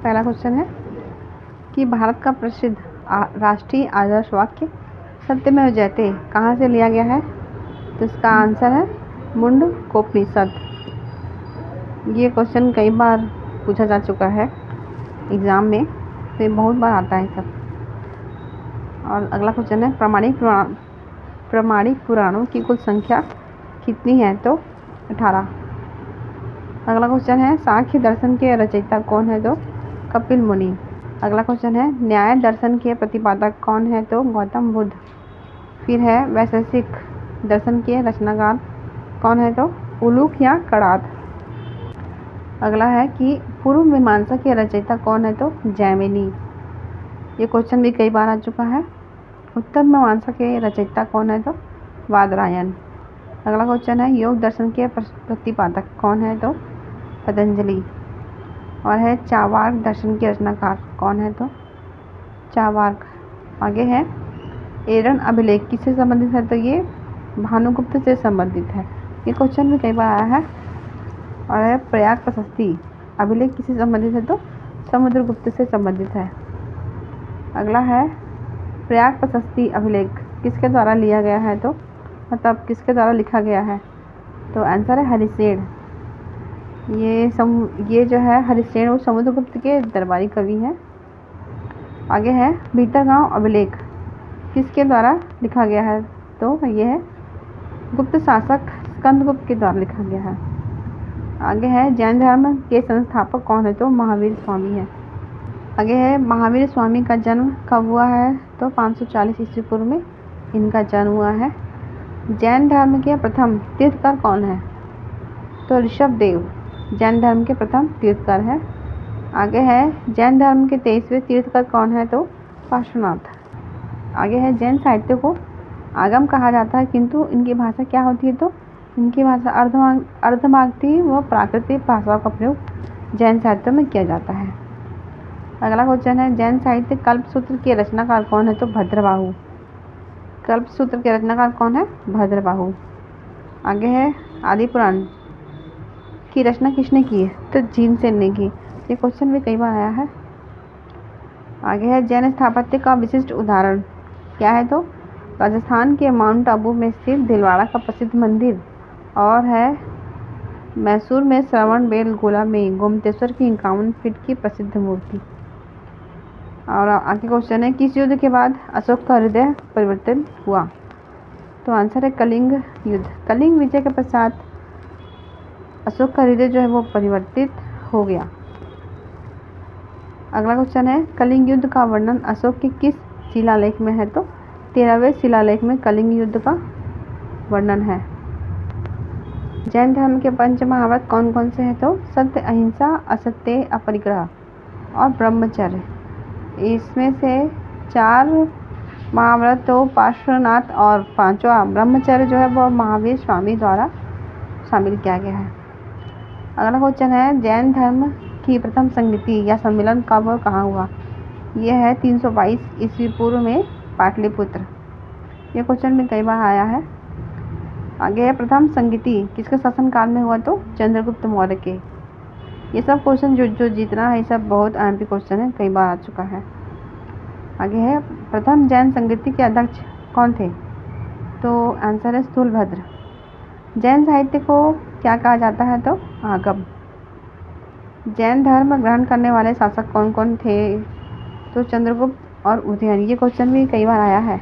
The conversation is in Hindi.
पहला क्वेश्चन है कि भारत का प्रसिद्ध राष्ट्रीय आदर्श वाक्य सत्यमेव जयते कहाँ से लिया गया है? तो इसका आंसर है मुंडकोपनिषद। ये क्वेश्चन कई बार पूछा जा चुका है एग्ज़ाम में, तो ये बहुत बार आता है सब। और अगला क्वेश्चन है प्रामाणिक पुराणों की कुल संख्या कितनी है? तो 18। अगला क्वेश्चन है सांख्य दर्शन के रचयिता कौन है? तो कपिल मुनि। अगला क्वेश्चन है न्याय दर्शन के प्रतिपादक कौन है? तो गौतम बुद्ध। फिर है वैशेषिक दर्शन के रचनाकार कौन है? तो उलूक या कणाद। अगला है कि पूर्व मीमांसा के रचयिता कौन है? तो जैमिनी। ये क्वेश्चन भी कई बार आ चुका है। उत्तर मीमांसा के रचयिता कौन है? तो वादरायण। अगला क्वेश्चन है योग दर्शन के प्रतिपादक कौन है? तो पतंजलि। और है चार्वाक दर्शन के रचनाकार कौन है? तो चार्वाक। आगे है एरन अभिलेख किससे संबंधित है? तो ये भानुगुप्त से संबंधित है। ये क्वेश्चन भी कई बार आया है। और है प्रयाग प्रशस्ति अभिलेख किससे संबंधित है? तो समुद्रगुप्त से संबंधित है। अगला है प्रयाग प्रशस्ति अभिलेख किसके द्वारा लिया गया है? तो मतलब किसके द्वारा लिखा गया है? तो आंसर है हरिसेन। ये जो है हरिसेन वो समुद्रगुप्त के दरबारी कवि हैं। आगे है भीतरगांव अभिलेख किसके द्वारा लिखा गया है? तो ये है गुप्त शासक स्कंदगुप्त के द्वारा लिखा गया है। आगे है जैन धर्म के संस्थापक कौन है? तो महावीर स्वामी है। आगे है महावीर स्वामी का जन्म कब हुआ है? तो 540 ईस्वी पूर्व में इनका जन्म हुआ है। जैन धर्म के प्रथम तीर्थकर कौन है? तो ऋषभदेव जैन धर्म के प्रथम तीर्थकर है। आगे है जैन धर्म के 23वें तीर्थकर कौन है? तो पार्श्वनाथ। आगे है जैन साहित्य को आगम कहा जाता है किंतु इनकी भाषा क्या होती है? तो इनकी भाषा अर्धमागधी व प्राकृतिक भाषाओं का प्रयोग जैन साहित्य में किया जाता है। अगला क्वेश्चन है जैन साहित्य कल्पसूत्र के रचनाकार कौन है? तो भद्रबाहु। कल्पसूत्र के रचनाकार कौन है? भद्रबाहु। आगे है आदि पुराण की रचना किसने की है? तो जीनसेन ने की। ये क्वेश्चन भी कई बार आया है। आगे है जैन स्थापत्य का विशिष्ट उदाहरण क्या है? तो राजस्थान के माउंट आबू में स्थित दिलवाड़ा का प्रसिद्ध मंदिर, और है मैसूर में श्रवण बेलगोला में गोमतेश्वर की 51 फीट की प्रसिद्ध मूर्ति। और आगे क्वेश्चन है किस युद्ध के बाद अशोक का हृदय परिवर्तन हुआ? तो आंसर है कलिंग युद्ध। कलिंग विजय के पश्चात अशोक का हृदय जो है वो परिवर्तित हो गया। अगला क्वेश्चन है कलिंग युद्ध का वर्णन अशोक के किस शिलालेख में है? तो 13वें शिलालेख में कलिंग युद्ध का वर्णन है। जैन धर्म के पंच महाव्रत कौन कौन से हैं? तो सत्य, अहिंसा, असत्य, अपरिग्रह और ब्रह्मचर्य। इसमें से 4 महाव्रत तो पार्श्वनाथ और 5वां ब्रह्मचर्य जो है वो महावीर स्वामी द्वारा शामिल किया गया है। अगला क्वेश्चन है जैन धर्म की प्रथम संगति या सम्मेलन कब और कहाँ हुआ? यह है 322 ईस्वी पूर्व में पाटलिपुत्र। ये क्वेश्चन भी कई बार आया है। आगे है प्रथम संगति किसके शासनकाल में हुआ? तो चंद्रगुप्त मौर्य के। ये सब क्वेश्चन जो जितना है ये सब बहुत एमपी क्वेश्चन है, कई बार आ चुका है। आगे है प्रथम जैन संगति के अध्यक्ष कौन थे? तो आंसर है स्थूलभद्र। जैन साहित्य को क्या कहा जाता है? तो आगम। जैन धर्म ग्रहण करने वाले शासक कौन कौन थे? तो चंद्रगुप्त और उदयन। ये क्वेश्चन भी कई बार आया है।